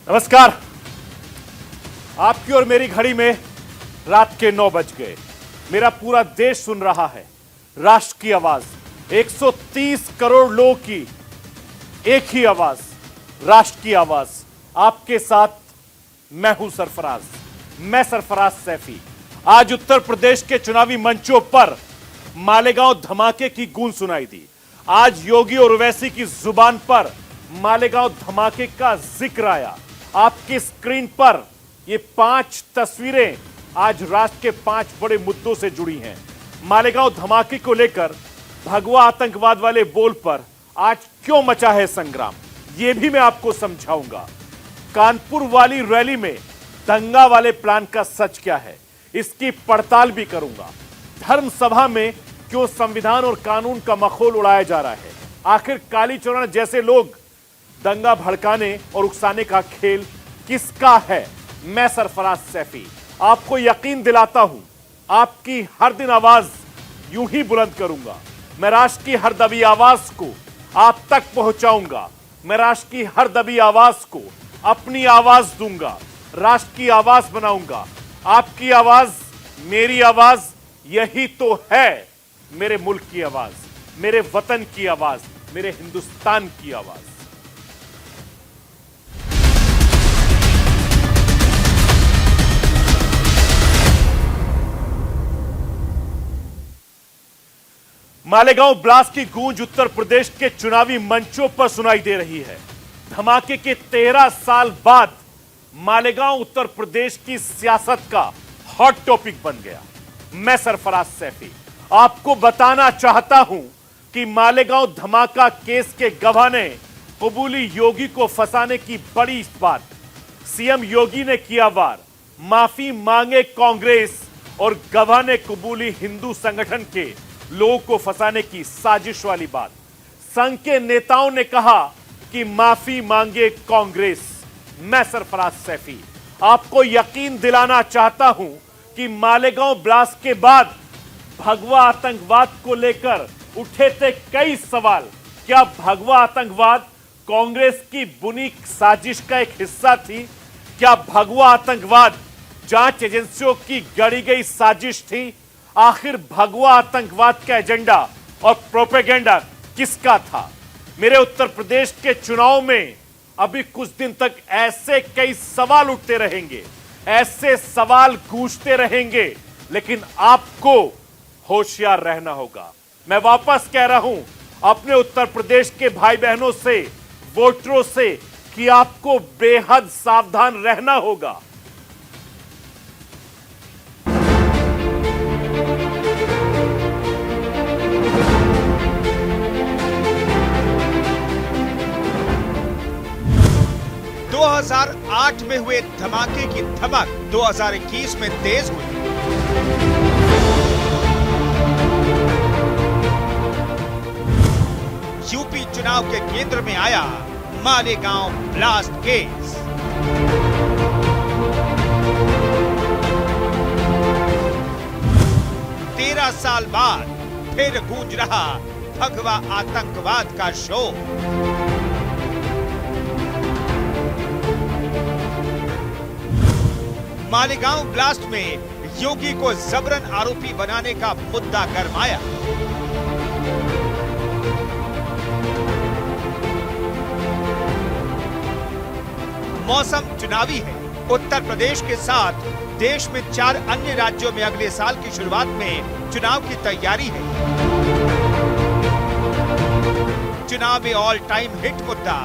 नमस्कार। आपकी और मेरी घड़ी में रात के 9 बज गए। मेरा पूरा देश सुन रहा है राष्ट्र की आवाज, 130 करोड़ लोगों की एक ही आवाज, राष्ट्र की आवाज। आपके साथ मैं हूं सरफराज, मैं सरफराज सैफी। आज उत्तर प्रदेश के चुनावी मंचों पर मालेगांव धमाके की गूंज सुनाई दी। आज योगी और ओवैसी की जुबान पर मालेगांव धमाके का जिक्र आया। आपकी स्क्रीन पर ये 5 तस्वीरें आज राष्ट्र के 5 बड़े मुद्दों से जुड़ी हैं। मालेगांव धमाके को लेकर भगवा आतंकवाद वाले बोल पर आज क्यों मचा है संग्राम, यह भी मैं आपको समझाऊंगा। कानपुर वाली रैली में दंगा वाले प्लान का सच क्या है, इसकी पड़ताल भी करूंगा। धर्म सभा में क्यों संविधान और कानून का मखौल उड़ाया जा रहा है, आखिर कालीचरण जैसे लोग दंगा भड़काने और उकसाने का खेल किसका है। मैं सरफराज सैफी आपको यकीन दिलाता हूं, आपकी हर दिन आवाज यूं ही बुलंद करूंगा। मैं राष्ट्र की हर दबी आवाज को आप तक पहुंचाऊंगा। मैं राष्ट्र की हर दबी आवाज को अपनी आवाज दूंगा, राष्ट्र की आवाज बनाऊंगा। आपकी आवाज, मेरी आवाज, यही तो है मेरे मुल्क की आवाज, मेरे वतन की आवाज, मेरे हिंदुस्तान की आवाज। मालेगांव ब्लास्ट की गूंज उत्तर प्रदेश के चुनावी मंचों पर सुनाई दे रही है। धमाके के 13 साल बाद मालेगांव उत्तर प्रदेश की सियासत का हॉट टॉपिक बन गया। मैं सरफराज सैफी आपको बताना चाहता हूं कि मालेगांव धमाका केस के गवाह ने कबूली योगी को फंसाने की बड़ी बात। सीएम योगी ने किया वार, माफी मांगे कांग्रेस, और गवाह ने कबूली हिंदू संगठन के लोगों को फंसाने की साजिश वाली बात। संघ के नेताओं ने कहा कि माफी मांगे कांग्रेस। मैं सरफराज सैफी आपको यकीन दिलाना चाहता हूं कि मालेगांव ब्लास्ट के बाद भगवा आतंकवाद को लेकर उठे थे कई सवाल। क्या भगवा आतंकवाद कांग्रेस की बुनी साजिश का एक हिस्सा थी? क्या भगवा आतंकवाद जांच एजेंसियों की गढ़ी गई साजिश थी? आखिर भगवा आतंकवाद का एजेंडा और प्रोपेगेंडा किसका था? मेरे उत्तर प्रदेश के चुनाव में अभी कुछ दिन तक ऐसे कई सवाल उठते रहेंगे, ऐसे सवाल गूंजते रहेंगे, लेकिन आपको होशियार रहना होगा। मैं वापस कह रहा हूं अपने उत्तर प्रदेश के भाई बहनों से, वोटरों से, कि आपको बेहद सावधान रहना होगा। दो 2008 में हुए धमाके की धमक 2021 में तेज हुई। यूपी चुनाव के केंद्र में आया मालेगांव ब्लास्ट केस। तेरह साल बाद फिर गूंज रहा भगवा आतंकवाद का शोर। मालेगांव ब्लास्ट में योगी को जबरन आरोपी बनाने का मुद्दा गरमाया। मौसम चुनावी है। उत्तर प्रदेश के साथ देश में 4 अन्य राज्यों में अगले साल की शुरुआत में चुनाव की तैयारी है। चुनाव में ऑल टाइम हिट मुद्दा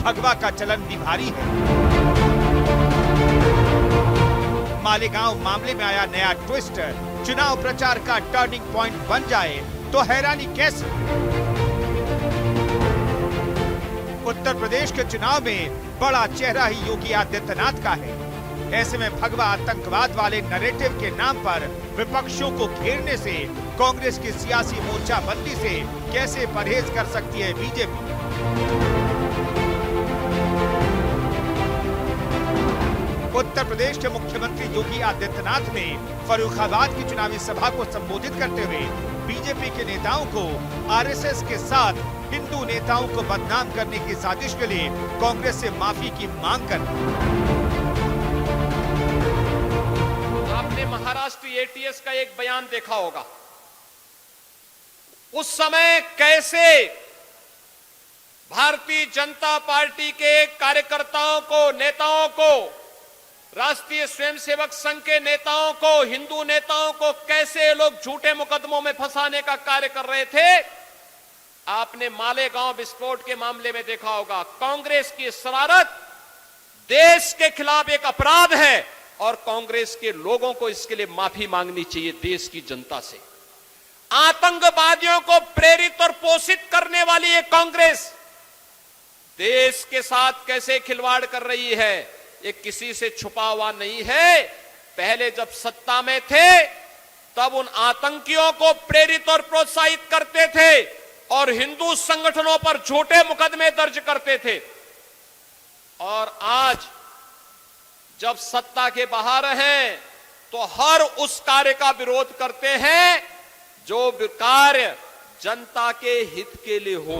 भगवा का चलन भी भारी है। मालेगांव मामले में आया नया ट्विस्ट चुनाव प्रचार का टर्निंग पॉइंट बन जाए तो हैरानी कैसे? उत्तर प्रदेश के चुनाव में बड़ा चेहरा ही योगी आदित्यनाथ का है। ऐसे में भगवा आतंकवाद वाले नैरेटिव के नाम पर विपक्षों को घेरने से कांग्रेस की सियासी मोर्चाबंदी से कैसे परहेज कर सकती है बीजेपी? उत्तर प्रदेश के मुख्यमंत्री योगी आदित्यनाथ ने फर्रुखाबाद की चुनावी सभा को संबोधित करते हुए बीजेपी के नेताओं को आरएसएस के साथ हिंदू नेताओं को बदनाम करने की साजिश के लिए कांग्रेस से माफी की मांग कर। आपने महाराष्ट्र एटीएस का एक बयान देखा होगा। उस समय कैसे भारतीय जनता पार्टी के कार्यकर्ताओं को, नेताओं को, राष्ट्रीय स्वयंसेवक संघ के नेताओं को, हिंदू नेताओं को कैसे लोग झूठे मुकदमों में फंसाने का कार्य कर रहे थे। आपने मालेगांव विस्फोट के मामले में देखा होगा। कांग्रेस की शरारत देश के खिलाफ एक अपराध है और कांग्रेस के लोगों को इसके लिए माफी मांगनी चाहिए देश की जनता से। आतंकवादियों को प्रेरित और पोषित करने वाली ये कांग्रेस देश के साथ कैसे खिलवाड़ कर रही है, ये किसी से छुपा हुआ नहीं है। पहले जब सत्ता में थे तब उन आतंकियों को प्रेरित और प्रोत्साहित करते थे और हिंदू संगठनों पर झूठे मुकदमे दर्ज करते थे। और आज जब सत्ता के बाहर हैं तो हर उस कार्य का विरोध करते हैं जो कार्य जनता के हित के लिए हो।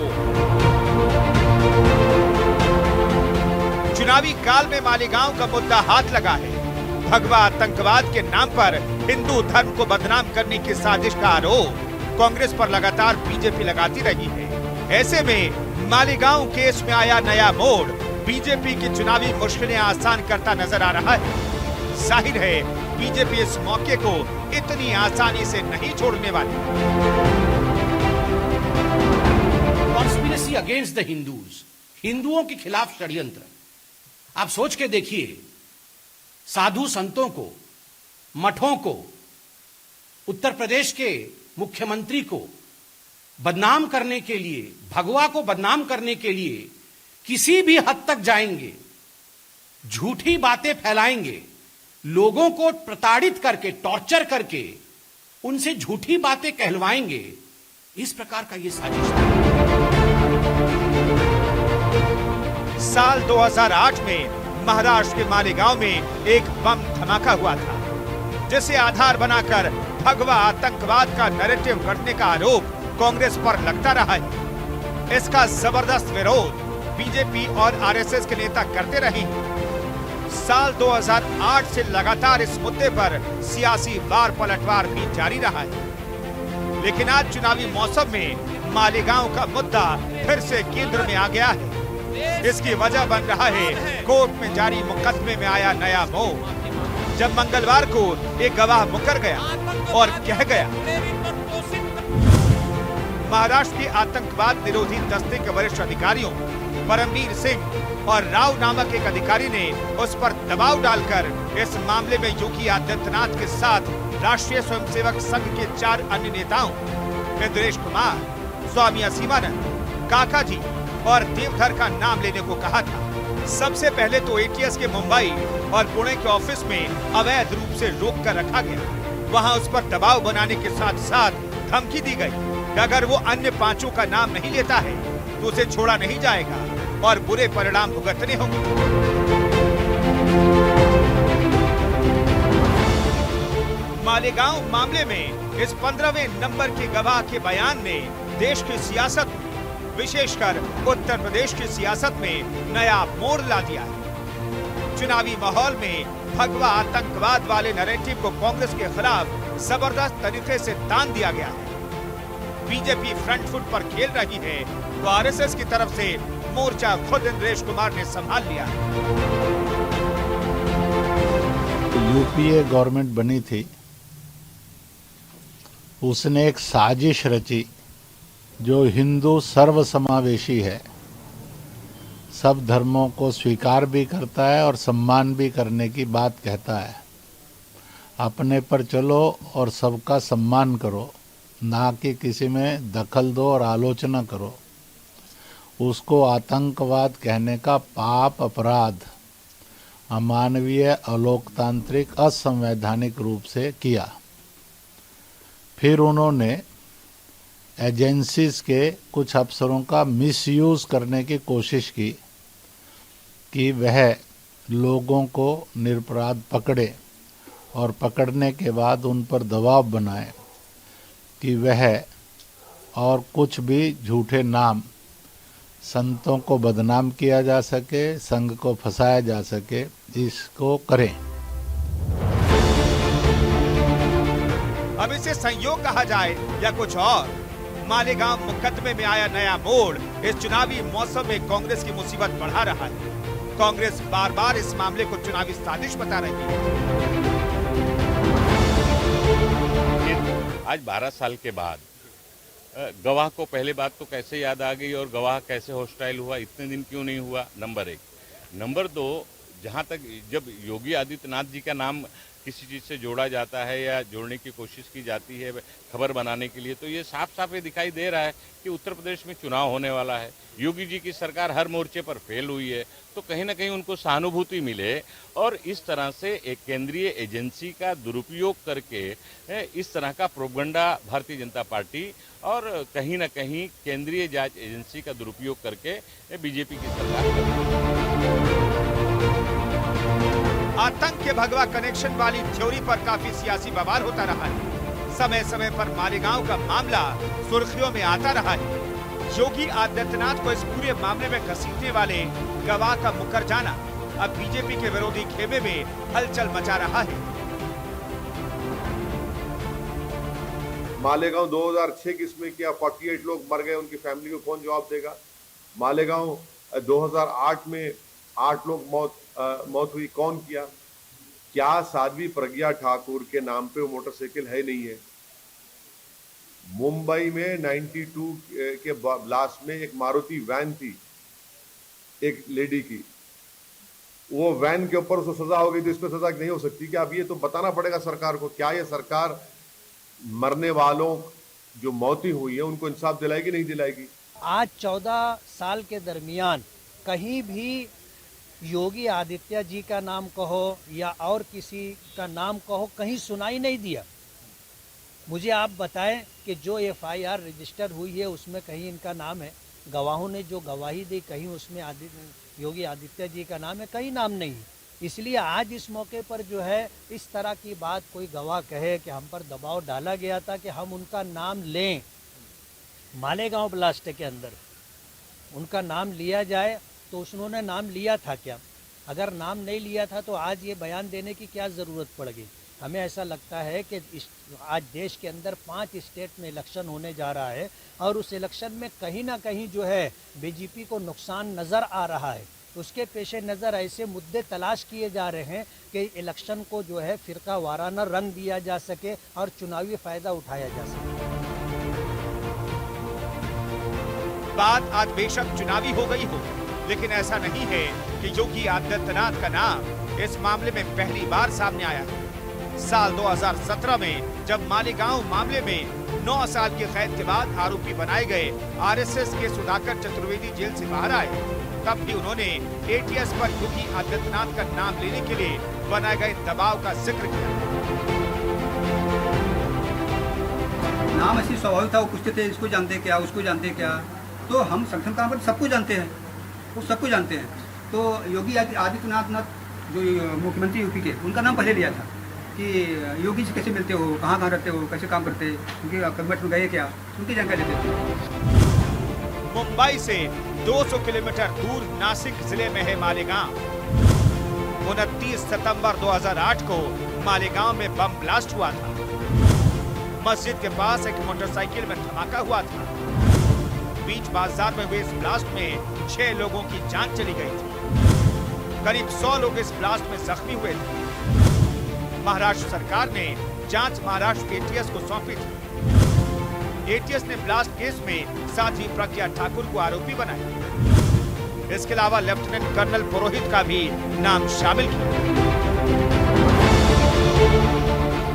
चुनावी काल में मालेगांव का मुद्दा हाथ लगा है। भगवा आतंकवाद के नाम पर हिंदू धर्म को बदनाम करने की साजिश का आरोप कांग्रेस पर लगातार बीजेपी लगाती रही है। ऐसे में मालेगांव केस में आया नया मोड़ बीजेपी की चुनावी मुश्किलें आसान करता नजर आ रहा है। जाहिर है बीजेपी इस मौके को इतनी आसानी से नहीं छोड़ने वाली। कॉन्स्पिरेसी अगेंस्ट द हिंदूज, हिंदुओं के खिलाफ षड्यंत्र। आप सोच के देखिए, साधु संतों को, मठों को, उत्तर प्रदेश के मुख्यमंत्री को बदनाम करने के लिए, भगवा को बदनाम करने के लिए किसी भी हद तक जाएंगे, झूठी बातें फैलाएंगे, लोगों को प्रताड़ित करके, टॉर्चर करके उनसे झूठी बातें कहलवाएंगे। इस प्रकार का ये साजिश है। साल 2008 में महाराष्ट्र के मालेगांव में एक बम धमाका हुआ था, जिसे आधार बनाकर भगवा आतंकवाद का नैरेटिव गढ़ने का आरोप कांग्रेस पर लगता रहा है। इसका जबरदस्त विरोध बीजेपी और आरएसएस के नेता करते रहे हैं। साल 2008 से लगातार इस मुद्दे पर सियासी वार पलटवार भी जारी रहा है। लेकिन आज चुनावी मौसम में मालेगांव का मुद्दा फिर से केंद्र में आ गया है। इसकी वजह बन रहा है कोर्ट में जारी मुकदमे में आया नया मोड़, जब मंगलवार को एक गवाह मुकर गया और कह गया। महाराष्ट्र के आतंकवाद निरोधी दस्ते के वरिष्ठ अधिकारियों परमवीर सिंह और राव नामक एक अधिकारी ने उस पर दबाव डालकर इस मामले में योगी आदित्यनाथ के साथ राष्ट्रीय स्वयंसेवक संघ के 4 अन्य नेताओं इंद्रेश कुमार, स्वामी असीमानंद, काका जी और देवधर का नाम लेने को कहा था। सबसे पहले तो एटीएस के मुंबई और पुणे के ऑफिस में अवैध रूप से रोक कर रखा गया। वहां उस पर दबाव बनाने के साथ साथ धमकी दी गई कि अगर वो अन्य 5 का नाम नहीं लेता है तो उसे छोड़ा नहीं जाएगा और बुरे परिणाम भुगतने होंगे। मालेगांव मामले में इस 15वें नंबर के गवाह के बयान ने देश की सियासत, विशेषकर उत्तर प्रदेश की सियासत में नया मोड़ ला दिया है। चुनावी माहौल में भगवा आतंकवाद वाले नैरेटिव को कांग्रेस के खिलाफ जबरदस्त तरीके से तान दिया गया है। बीजेपी फ्रंट फुट पर खेल रही है तो आरएसएस की तरफ से मोर्चा खुद इंद्रेश कुमार ने संभाल लिया है। यूपीए गवर्नमेंट बनी थी, उसने एक साजिश रची जो हिंदू सर्वसमावेशी है, सब धर्मों को स्वीकार भी करता है और सम्मान भी करने की बात कहता है। अपने पर चलो और सबका सम्मान करो, ना कि किसी में दखल दो और आलोचना करो। उसको आतंकवाद कहने का पाप, अपराध, अमानवीय, अलोकतांत्रिक, असंवैधानिक रूप से किया। फिर उन्होंने एजेंसीज के कुछ अफसरों का मिसयूज करने की कोशिश की कि वह लोगों को निरपराध पकड़े और पकड़ने के बाद उन पर दबाव बनाए कि वह और कुछ भी झूठे नाम संतों को बदनाम किया जा सके, संघ को फंसाया जा सके, इसको करें। अब इसे संयोग कहा जाए या कुछ और, मालेगांव मुकदमे में आया नया मोड़ इस चुनावी मौसम में कांग्रेस की मुसीबत बढ़ा रहा है। कांग्रेस बार बार इस मामले को चुनावी साजिश बता रही है। आज 12 साल के बाद गवाह को पहले बात तो कैसे याद आ गई और गवाह कैसे हॉस्टाइल हुआ, इतने दिन क्यों नहीं हुआ, नंबर 1। नंबर 2, जहां तक जब योगी आदित्यनाथ जी का नाम किसी चीज़ से जोड़ा जाता है या जोड़ने की कोशिश की जाती है खबर बनाने के लिए, तो ये साफ साफ ये दिखाई दे रहा है कि उत्तर प्रदेश में चुनाव होने वाला है। योगी जी की सरकार हर मोर्चे पर फेल हुई है, तो कहीं ना कहीं उनको सहानुभूति मिले और इस तरह से एक केंद्रीय एजेंसी का दुरुपयोग करके इस तरह का प्रोपगंडा भारतीय जनता पार्टी और कहीं ना कहीं केंद्रीय जांच एजेंसी का दुरुपयोग करके बीजेपी की सरकार कर रही है। आतंक के भगवा कनेक्शन वाली थ्योरी पर काफी सियासी बवाल होता रहा है। समय समय पर मालेगांव का मामला सुर्खियों में आता रहा है। योगी आदित्यनाथ को इस पूरे मामले में घसीटने वाले गवाह का मुकर जाना अब बीजेपी के विरोधी खेमे में हलचल मचा रहा है। मालेगांव 2006 की इसमें किया, 48 लोग मर गए, उनकी फैमिली को कौन जवाब देगा? मालेगांव 2008 में 8 लोग मौत हुई, कौन किया? क्या साध्वी प्रज्ञा ठाकुर के नाम पे वो मोटरसाइकिल है नहीं है? मुंबई में 92 के ब्लास्ट में एक मारुति वैन थी एक लेडी की, वो वैन के ऊपर उसको सजा हो गई, तो इस पर सजा नहीं हो सकती क्या? अब ये तो बताना पड़ेगा सरकार को। क्या ये सरकार मरने वालों जो मौतें हुई है उनको इंसाफ दिलाएगी, नहीं दिलाएगी? आज 14 साल के दरमियान कहीं भी योगी आदित्य जी का नाम कहो या और किसी का नाम कहो, कहीं सुनाई नहीं दिया। मुझे आप बताएं कि जो FIR रजिस्टर हुई है उसमें कहीं इनका नाम है? गवाहों ने जो गवाही दी कहीं उसमें योगी आदित्य जी का नाम है? कहीं नाम नहीं। इसलिए आज इस मौके पर जो है इस तरह की बात कोई गवाह कहे कि हम पर दबाव डाला गया था कि हम उनका नाम लें, मालेगांव ब्लास्ट के अंदर उनका नाम लिया जाए, तो उन्होंने नाम लिया था क्या? अगर नाम नहीं लिया था तो आज ये बयान देने की क्या ज़रूरत पड़ गई? हमें ऐसा लगता है कि आज देश के अंदर 5 स्टेट में इलेक्शन होने जा रहा है और उस इलेक्शन में कहीं ना कहीं जो है बीजेपी को नुकसान नज़र आ रहा है। उसके पेशे नज़र ऐसे मुद्दे तलाश किए जा रहे हैं कि इलेक्शन को जो है फिरका वाराना रंग दिया जा सके और चुनावी फ़ायदा उठाया जा सके। बात आज बेशक चुनावी हो गई हो, लेकिन ऐसा नहीं है कि योगी आदित्यनाथ का नाम इस मामले में पहली बार सामने आया है। साल 2017 में जब मालेगांव मामले में 9 साल की कैद के बाद आरोपी बनाए गए RSS के सुधाकर चतुर्वेदी जेल से बाहर आए, तब भी उन्होंने ATS पर योगी आदित्यनाथ का नाम लेने के लिए बनाए गए दबाव का जिक्र किया। नाम ऐसी स्वाभाविक था, वो पूछते थे इसको जानते क्या, उसको जानते क्या, तो हम संगठन काम पर सबको जानते हैं, वो सबको जानते हैं। तो योगी आदित्यनाथ जो मुख्यमंत्री यूपी के, उनका नाम पहले लिया था कि योगी जी कैसे मिलते हो, कहाँ कहाँ रहते हो, कैसे काम करते, उनके कैबिनेट में गए क्या, उनकी जानकारी लेते थे। मुंबई से 200 किलोमीटर दूर नासिक जिले में है मालेगांव। 29 सितंबर 2008 को मालेगांव में बम ब्लास्ट हुआ था। मस्जिद के पास एक मोटरसाइकिल में धमाका हुआ था। बीच बाजार में हुए इस ब्लास्ट में 6 लोगों की जान चली गई थी। करीब 100 लोग इस ब्लास्ट में जख्मी हुए थे। महाराष्ट्र सरकार ने जांच महाराष्ट्र ATS को सौंपी थी। ATS ने ब्लास्ट केस में साध्वी प्रज्ञा ठाकुर को आरोपी बनाया। इसके अलावा लेफ्टिनेंट कर्नल पुरोहित का भी नाम शामिल किया।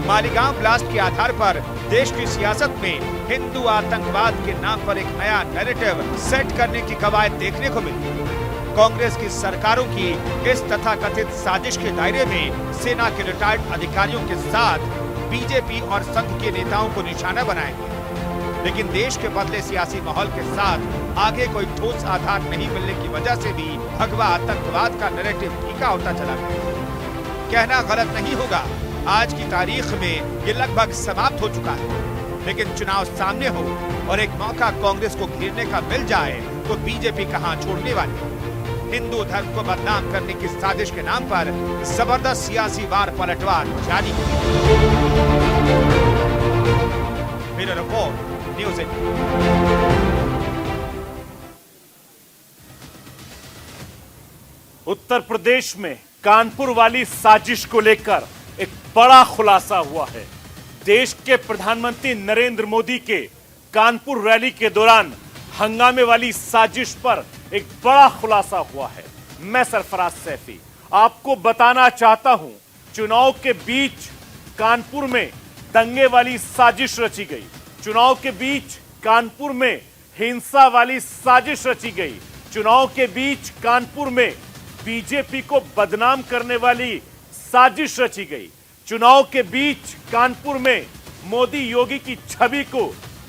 मालेगांव ब्लास्ट के आधार पर देश की सियासत में हिंदू आतंकवाद के नाम पर एक नया नैरेटिव सेट करने की कवायद देखने को मिली। कांग्रेस की सरकारों की इस तथाकथित साजिश के दायरे में सेना के रिटायर्ड अधिकारियों के साथ बीजेपी और संघ के नेताओं को निशाना बनाया गया। लेकिन देश के बदले सियासी माहौल के साथ आगे कोई ठोस आधार नहीं मिलने की वजह से भी भगवा आतंकवाद का नैरेटिव फीका होता चला गया। कहना गलत नहीं होगा, आज की तारीख में ये लगभग समाप्त हो चुका है। लेकिन चुनाव सामने हो और एक मौका कांग्रेस को घेरने का मिल जाए तो बीजेपी कहां छोड़ने वाली है। हिंदू धर्म को बदनाम करने की साजिश के नाम पर जबरदस्त सियासी वार पलटवार जारी। Bureau report, news 18। Uttar Pradesh में कानपुर वाली साजिश को लेकर एक बड़ा खुलासा हुआ है। देश के प्रधानमंत्री नरेंद्र मोदी के कानपुर रैली के दौरान हंगामे वाली साजिश पर एक बड़ा खुलासा हुआ है। मैं सरफराज सैफी आपको बताना चाहता हूं, चुनाव के बीच कानपुर में दंगे वाली साजिश रची गई, चुनाव के बीच कानपुर में हिंसा वाली साजिश रची गई, चुनाव के बीच कानपुर में बीजेपी को बदनाम करने वाली साजिश रची गई, चुनाव के बीच कानपुर में मोदी योगी की छवि को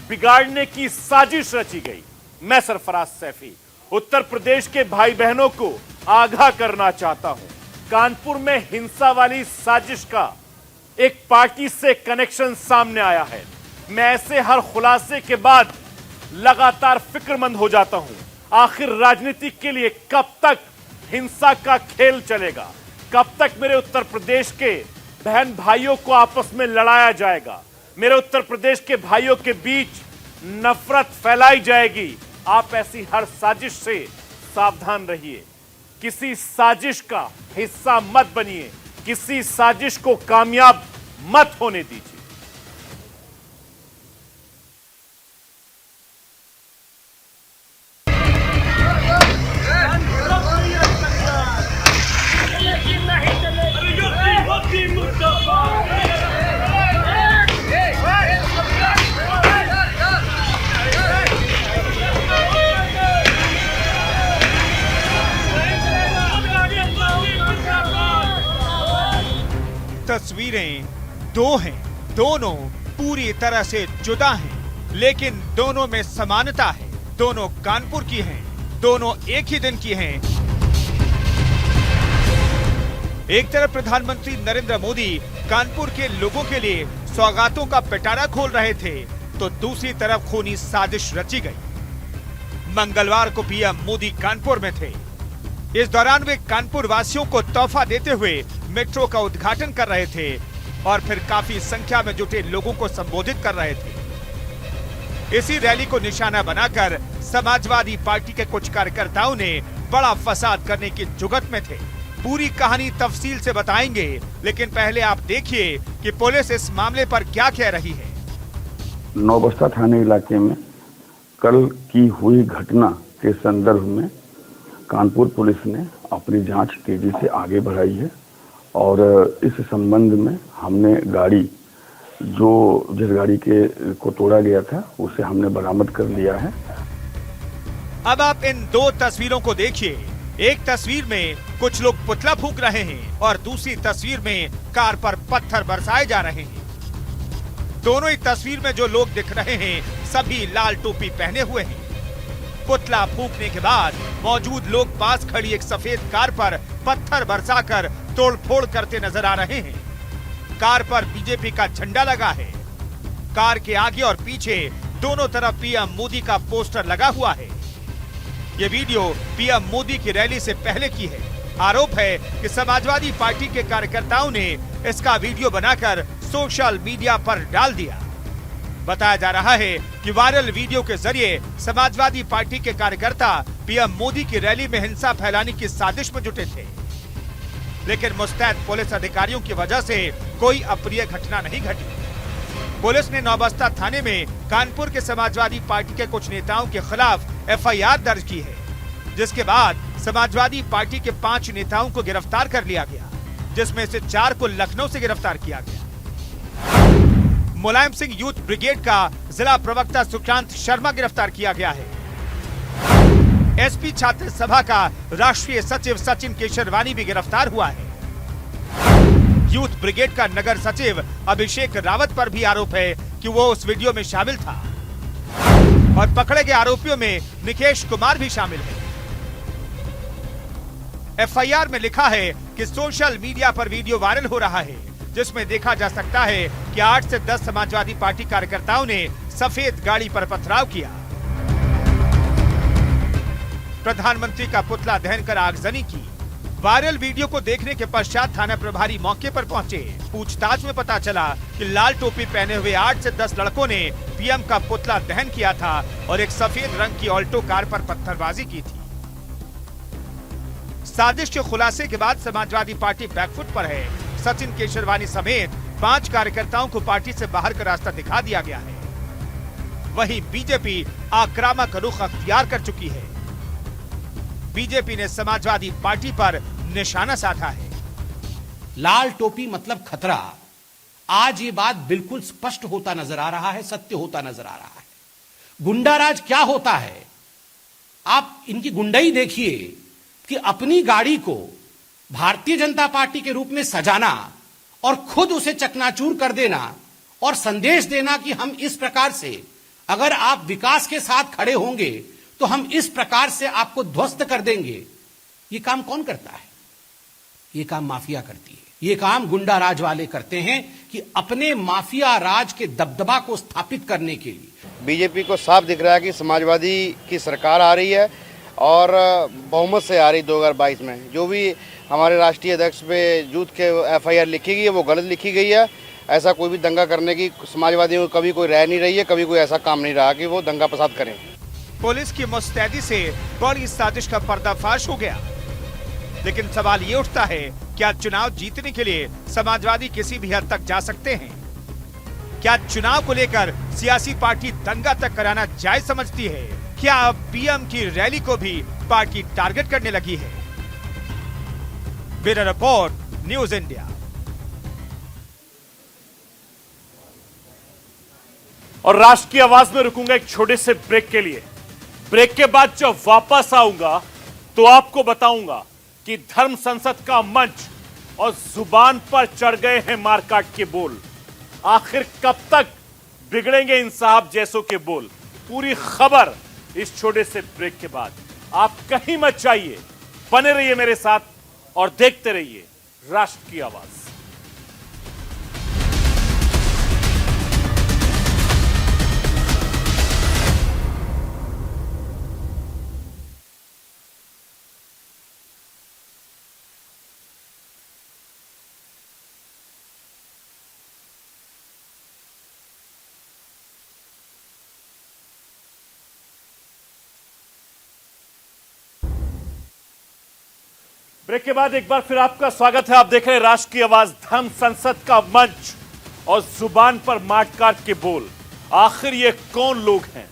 बिगाड़ने की साजिश रची गई। मैं सरफराज सैफी उत्तर प्रदेश के भाई बहनों को आगाह करना चाहता हूं, कानपुर में हिंसा वाली साजिश का एक पार्टी से कनेक्शन सामने आया है। मैं ऐसे हर खुलासे के बाद लगातार फिक्रमंद हो जाता हूं, आखिर राजनीति के लिए कब तक हिंसा का खेल चलेगा, कब तक मेरे उत्तर प्रदेश के बहन भाइयों को आपस में लड़ाया जाएगा, मेरे उत्तर प्रदेश के भाइयों के बीच नफरत फैलाई जाएगी। आप ऐसी हर साजिश से सावधान रहिए, किसी साजिश का हिस्सा मत बनिए, किसी साजिश को कामयाब मत होने दीजिए। तस्वीरें दो हैं, दोनों पूरी तरह से जुदा हैं, लेकिन दोनों में समानता है। दोनों कानपुर की हैं, दोनों एक ही दिन की हैं। एक तरफ प्रधानमंत्री नरेंद्र मोदी कानपुर के लोगों के लिए सौगातों का पिटारा खोल रहे थे, तो दूसरी तरफ खूनी साजिश रची गई। मंगलवार को पीएम मोदी कानपुर में थे। इस दौरान वे कानपुर वासियों को तोहफा देते हुए मेट्रो का उद्घाटन कर रहे थे और फिर काफी संख्या में जुटे लोगों को संबोधित कर रहे थे। इसी रैली को निशाना बनाकर समाजवादी पार्टी के कुछ कार्यकर्ताओं ने बड़ा फसाद करने की जुगत में थे। पूरी कहानी तफसील से बताएंगे, लेकिन पहले आप देखिए कि पुलिस इस मामले पर क्या कह रही है। नौबस्ता थाने इलाके में कल की हुई घटना के संदर्भ में कानपुर पुलिस ने अपनी जांच तेजी से आगे बढ़ाई है और इस संबंध में हमने गाड़ी जिस गाड़ी को तोड़ा गया था उसे हमने बरामद कर लिया है। अब आप इन दो तस्वीरों को देखिए। एक तस्वीर में कुछ लोग पुतला फूंक रहे हैं और दूसरी तस्वीर में कार पर पत्थर बरसाए जा रहे हैं। दोनों ही तस्वीर में जो लोग दिख रहे हैं सभी लाल टोपी पहने हुए हैं। पुतला फूंकने के बाद मौजूद लोग पास खड़ी एक सफेद कार पर पत्थर बरसाकर तोड़फोड़ करते नजर आ रहे हैं। कार पर बीजेपी का झंडा लगा है। कार के आगे और पीछे दोनों तरफ पीएम मोदी का पोस्टर लगा हुआ है। ये वीडियो पीएम मोदी की रैली से पहले की है। आरोप है कि समाजवादी पार्टी के कार्यकर्ताओं ने इसका वीडियो बनाकर सोशल मीडिया पर डाल दिया। बताया जा रहा है कि वायरल वीडियो के जरिए समाजवादी पार्टी के कार्यकर्ता पीएम मोदी की रैली में हिंसा फैलाने की साजिश में जुटे थे, लेकिन मुस्तैद पुलिस अधिकारियों की वजह से कोई अप्रिय घटना नहीं घटी। पुलिस ने नौबस्ता थाने में कानपुर के समाजवादी पार्टी के कुछ नेताओं के खिलाफ एफआईआर दर्ज की है, जिसके बाद समाजवादी पार्टी के 5 नेताओं को गिरफ्तार कर लिया गया, जिसमें से 4 को लखनऊ से गिरफ्तार किया गया। मुलायम सिंह यूथ ब्रिगेड का जिला प्रवक्ता सुशांत शर्मा गिरफ्तार किया गया है। एसपी छात्र सभा का राष्ट्रीय सचिव सचिन केशरवानी भी गिरफ्तार हुआ है। यूथ ब्रिगेड का नगर सचिव अभिषेक रावत पर भी आरोप है कि वो उस वीडियो में शामिल था। और पकड़े गए आरोपियों में निकेश कुमार भी शामिल है। एफआईआर में लिखा है कि सोशल मीडिया पर वीडियो वायरल हो रहा है जिसमें देखा जा सकता है कि 8 से 10 समाजवादी पार्टी कार्यकर्ताओं ने सफेद गाड़ी पर पथराव किया, प्रधानमंत्री का पुतला दहन कर आगजनी की। वायरल वीडियो को देखने के पश्चात थाना प्रभारी मौके पर पहुंचे। पूछताछ में पता चला कि लाल टोपी पहने हुए 8 से 10 लड़कों ने पीएम का पुतला दहन किया था और एक सफेद रंग की ऑल्टो कार पर पत्थरबाजी की थी। साजिश के खुलासे के बाद समाजवादी पार्टी बैकफुट पर है। सचिन केशरवानी समेत 5 कार्यकर्ताओं को पार्टी से बाहर का रास्ता दिखा दिया गया है। वहीं बीजेपी आक्रामक रुख अख्तियार कर चुकी है। बीजेपी ने समाजवादी पार्टी पर निशाना साधा है। लाल टोपी मतलब खतरा, आज ये बात बिल्कुल स्पष्ट होता नजर आ रहा है, सत्य होता नजर आ रहा है। गुंडाराज क्या होता है, आप इनकी गुंडाई देखिए कि अपनी गाड़ी को भारतीय जनता पार्टी के रूप में सजाना और खुद उसे चकनाचूर कर देना और संदेश देना कि हम इस प्रकार से, अगर आप विकास के साथ खड़े होंगे तो हम इस प्रकार से आपको ध्वस्त कर देंगे। ये काम कौन करता है? ये काम माफिया करती है। ये काम गुंडा राज वाले करते हैं कि अपने माफिया राज के दबदबा को स्थापित करने के लिए। बीजेपी को साफ दिख रहा है कि समाजवादी की सरकार आ रही है और बहुमत से आ रही 2022 में। जो भी हमारे राष्ट्रीय अध्यक्ष पे झूठ के एफआईआर लिखी गई है वो गलत लिखी गई है। ऐसा कोई भी दंगा करने की समाजवादियों को कभी कोई राय नहीं रही है, कभी कोई ऐसा काम नहीं रहा कि वो दंगा फसाद करें। पुलिस की मुस्तैदी से बड़ी साजिश का पर्दाफाश हो गया, लेकिन सवाल ये उठता है, क्या चुनाव जीतने के लिए समाजवादी किसी भी हद तक जा सकते हैं? क्या चुनाव को लेकर सियासी पार्टी दंगा तक कराना जायज समझती है? क्या अब पीएम की रैली को भी पार्टी टारगेट करने लगी है? Bureau report, news India. और राष्ट्रीय आवाज में रुकूंगा एक छोटे से ब्रेक के लिए। ब्रेक के बाद जब वापस आऊंगा तो आपको बताऊंगा कि धर्म संसद का मंच और जुबान पर चढ़ गए हैं मारकाट के बोल। आखिर कब तक बिगड़ेंगे इन साहब जैसों के बोल? पूरी खबर इस छोटे से ब्रेक के बाद। आप कहीं मत जाइए, बने रहिए मेरे साथ और देखते रहिए राष्ट्र की आवाज। ब्रेक के बाद एक बार फिर आपका स्वागत है। आप देख रहे हैं राष्ट्र की आवाज, धर्म संसद का मंच और जुबान पर मारकाट के बोल। आखिर ये कौन लोग हैं?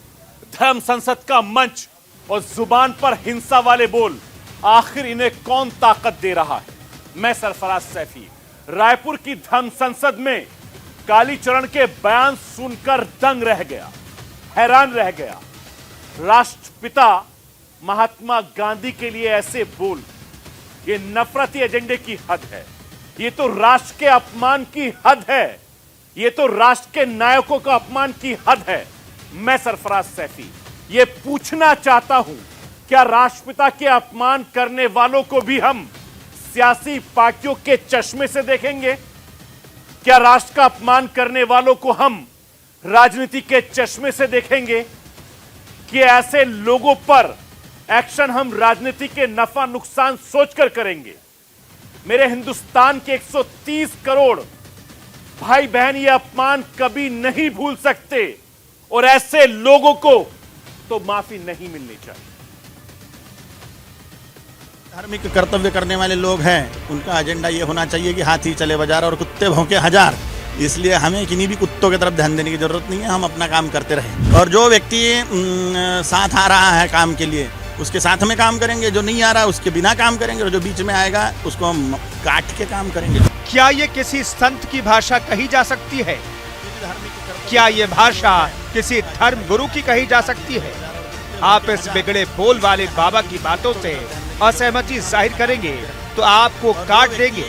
धर्म संसद का मंच और जुबान पर हिंसा वाले बोल, आखिर इन्हें कौन ताकत दे रहा है? मैं सरफराज सैफी। रायपुर की धर्म संसद में कालीचरण के बयान सुनकर दंग रह गया, हैरान रह गया। राष्ट्रपिता महात्मा गांधी के लिए ऐसे बोल, ये नफरती एजेंडे की हद है। ये तो राष्ट्र के अपमान की हद है। ये तो राष्ट्र के नायकों का अपमान की हद है। मैं सरफराज सैफी ये पूछना चाहता हूं, क्या राष्ट्रपिता के अपमान करने वालों को भी हम सियासी पार्टियों के चश्मे से देखेंगे? क्या राष्ट्र का अपमान करने वालों को हम राजनीति के चश्मे से देखेंगे? कि ऐसे लोगों पर एक्शन हम राजनीति के नफा नुकसान सोचकर करेंगे? मेरे हिंदुस्तान के 130 करोड़ भाई बहन ये अपमान कभी नहीं भूल सकते और ऐसे लोगों को तो माफी नहीं मिलनी चाहिए। धार्मिक कर्तव्य करने वाले लोग हैं, उनका एजेंडा ये होना चाहिए कि हाथी चले बाजार और कुत्ते भौंके हजार। इसलिए हमें किन्हीं भी कुत्तों की तरफ ध्यान देने की जरूरत नहीं है, हम अपना काम करते रहें। और जो व्यक्ति साथ आ रहा है काम के लिए उसके साथ में काम करेंगे, जो नहीं आ रहा उसके बिना काम करेंगे, और जो बीच में आएगा उसको हम काट के काम करेंगे। क्या ये किसी संत की भाषा कही जा सकती है? क्या ये भाषा किसी धर्म गुरु की कही जा सकती है? आप इस बिगड़े बोल वाले बाबा की बातों से असहमति जाहिर करेंगे तो आपको काट देंगे।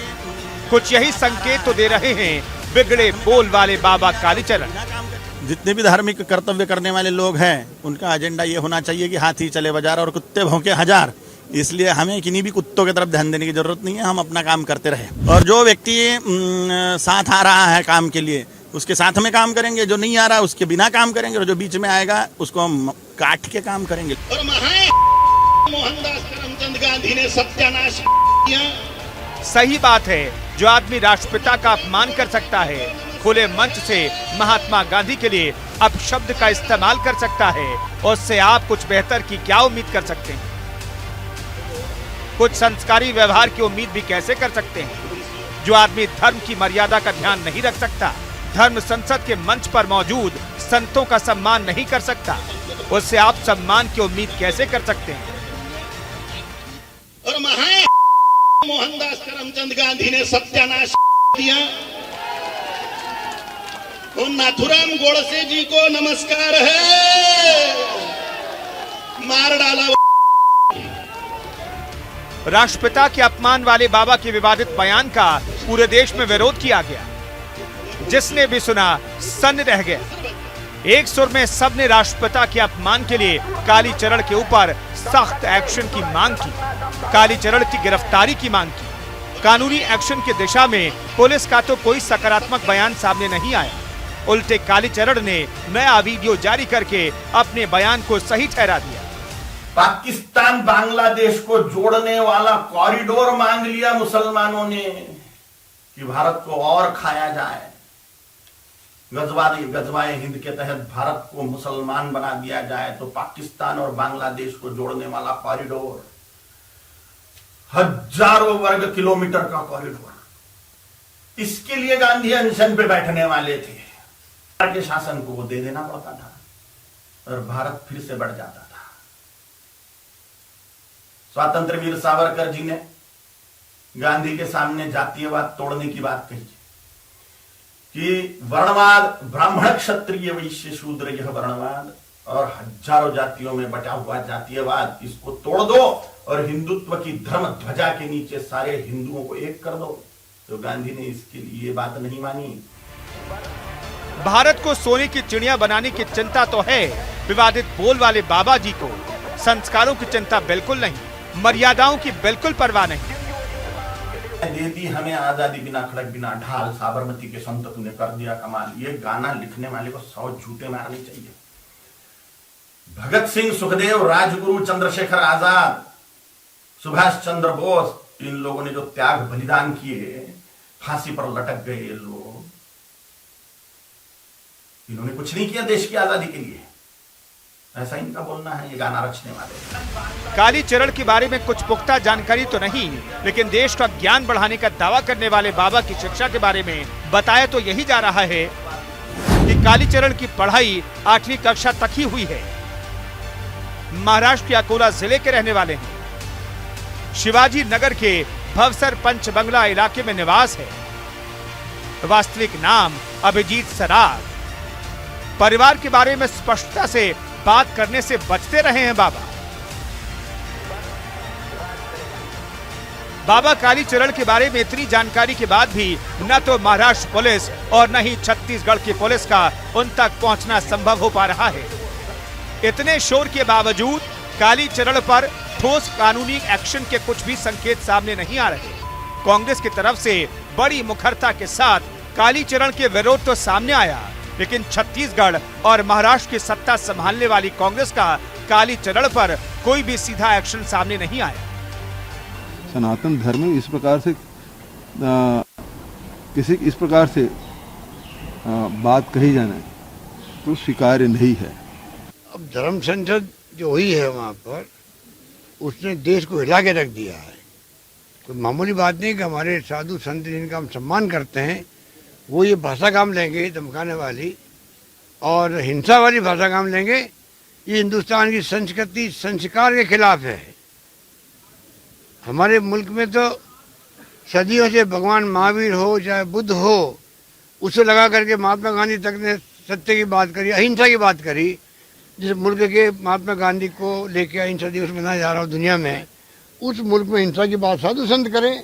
कुछ यही संकेत तो दे रहे हैं बिगड़े बोल वाले बाबा कालीचरण। जितने भी धार्मिक कर्तव्य करने वाले लोग हैं उनका एजेंडा ये होना चाहिए कि हाथी चले बाजार और कुत्ते भौंके हजार। इसलिए हमें किन्हीं भी कुत्तों की तरफ ध्यान देने की जरूरत नहीं है, हम अपना काम करते रहें। और जो व्यक्ति साथ आ रहा है काम के लिए उसके साथ में काम करेंगे, जो नहीं आ रहा उसके बिना काम करेंगे, और जो बीच में आएगा उसको हम काट के काम करेंगे। और मोहनदास करमचंद गांधी ने सत्यानाश किया। सही बात है, जो आदमी राष्ट्रपिता का अपमान कर सकता है, खुले मंच से महात्मा गांधी के लिए अपशब्द का इस्तेमाल कर सकता है, उससे आप कुछ बेहतर की क्या उम्मीद कर सकते हैं? कुछ संस्कारी व्यवहार की उम्मीद भी कैसे कर सकते हैं? जो आदमी धर्म की मर्यादा का ध्यान नहीं रख सकता, धर्म संसद के मंच पर मौजूद संतों का सम्मान नहीं कर सकता, उससे आप सम्मान की उम्मीद कैसे कर सकते हैं? और मोहनदास करमचंद गांधी ने सत्यानाश किया। और नाथुराम गोडसे जी को नमस्कार है, मार डाला। राष्ट्रपिता के अपमान वाले बाबा के विवादित बयान का पूरे देश में विरोध किया गया। जिसने भी सुना सन्न रह गया। एक सुर में सबने राष्ट्रपिता के अपमान के लिए कालीचरण के ऊपर सख्त एक्शन की मांग की, कालीचरण की गिरफ्तारी की मांग की। कानूनी एक्शन की दिशा में पुलिस का तो कोई सकारात्मक बयान सामने नहीं आया, उल्टे कालीचरण ने नया वीडियो जारी करके अपने बयान को सही ठहरा दिया। पाकिस्तान बांग्लादेश को जोड़ने वाला कॉरिडोर मांग लिया मुसलमानों ने कि भारत को और खाया जाए। गजवाए हिंद के तहत भारत को मुसलमान बना दिया जाए, तो पाकिस्तान और बांग्लादेश को जोड़ने वाला कॉरिडोर, हजारों वर्ग किलोमीटर का कॉरिडोर, इसके लिए गांधी अनशन पे बैठने वाले थे। के शासन को वो दे देना पड़ता था और भारत फिर से बढ़ जाता था। स्वतंत्र वीर सावरकर जी ने गांधी के सामने जातीयवाद तोड़ने की बात कही कि वर्णवाद, ब्राह्मण क्षत्रिय वैश्य शूद्र, यह वर्णवाद और हजारों जातियों में बटा हुआ जातीयवाद, इसको तोड़ दो और हिंदुत्व की धर्म ध्वजा के नीचे सारे हिंदुओं को एक कर दो। तो गांधी ने इसके लिए ये बात नहीं मानी। भारत को सोने की चिड़िया बनाने की चिंता तो है विवादित बोल वाले बाबा जी को, संस्कारों की चिंता बिल्कुल नहीं, मर्यादाओं की बिल्कुल परवाह नहीं। दे दी हमें आजादी बिना खड़क बिना ढाल, साबरमती के संत तूने कर दिया कमाल, ये गाना लिखने वाले को 100 झूठे मारने चाहिए। भगत सिंह, सुखदेव, राजगुरु, चंद्रशेखर आजाद, सुभाष चंद्र बोस, इन लोगों ने जो त्याग बलिदान किए, फांसी पर लटक गए ये लोग, इन्होंने कुछ नहीं किया देश की आजादी के लिए, ऐसा इनका बोलना है ये गाना रचने वाले। कालीचरण के बारे में कुछ पुख्ता जानकारी तो नहीं, लेकिन देश का ज्ञान बढ़ाने का दावा करने वाले बाबा की शिक्षा के बारे में बताया तो यही जा रहा है कि कालीचरण की पढ़ाई 8वीं कक्षा तक ही हुई है। महाराष्ट्र के अकोला जिले के रहने वाले हैं। शिवाजी नगर के भवसर पंच बंगला इलाके में निवास है। वास्तविक नाम अभिजीत सराग। परिवार के बारे में स्पष्टता से बात करने से बचते रहे हैं बाबा। बाबा कालीचरण के बारे में इतनी जानकारी के बाद भी न तो महाराष्ट्र पुलिस और न ही छत्तीसगढ़ की पुलिस का उन तक पहुंचना संभव हो पा रहा है। इतने शोर के बावजूद कालीचरण पर ठोस कानूनी एक्शन के कुछ भी संकेत सामने नहीं आ रहे। कांग्रेस की तरफ से बड़ी मुखरता के साथ कालीचरण के विरोध तो सामने आया, लेकिन छत्तीसगढ़ और महाराष्ट्र की सत्ता संभालने वाली कांग्रेस का कालीचरण पर कोई भी सीधा एक्शन सामने नहीं आया। सनातन धर्म में इस प्रकार से किसी इस प्रकार से बात कही जाना तो स्वीकार्य नहीं है। अब धर्म संसद जो हुई है वहाँ पर उसने देश को हिला के रख दिया है। तो मामूली बात नहीं कि हमारे साधु संत जिनका हम सम्मान करते हैं वो ये भाषा काम लेंगे धमकाने वाली और हिंसा वाली भाषा काम लेंगे, ये हिंदुस्तान की संस्कृति संस्कार के खिलाफ है। हमारे मुल्क में तो सदियों से भगवान महावीर हो चाहे बुद्ध हो, उसे लगा करके महात्मा गांधी तक ने सत्य की बात करी, अहिंसा की बात करी। जिस मुल्क के महात्मा गांधी को लेके अहिंसा दिवस मनाया जा रहा हो दुनिया में, उस मुल्क में हिंसा की बात साधु संत करें,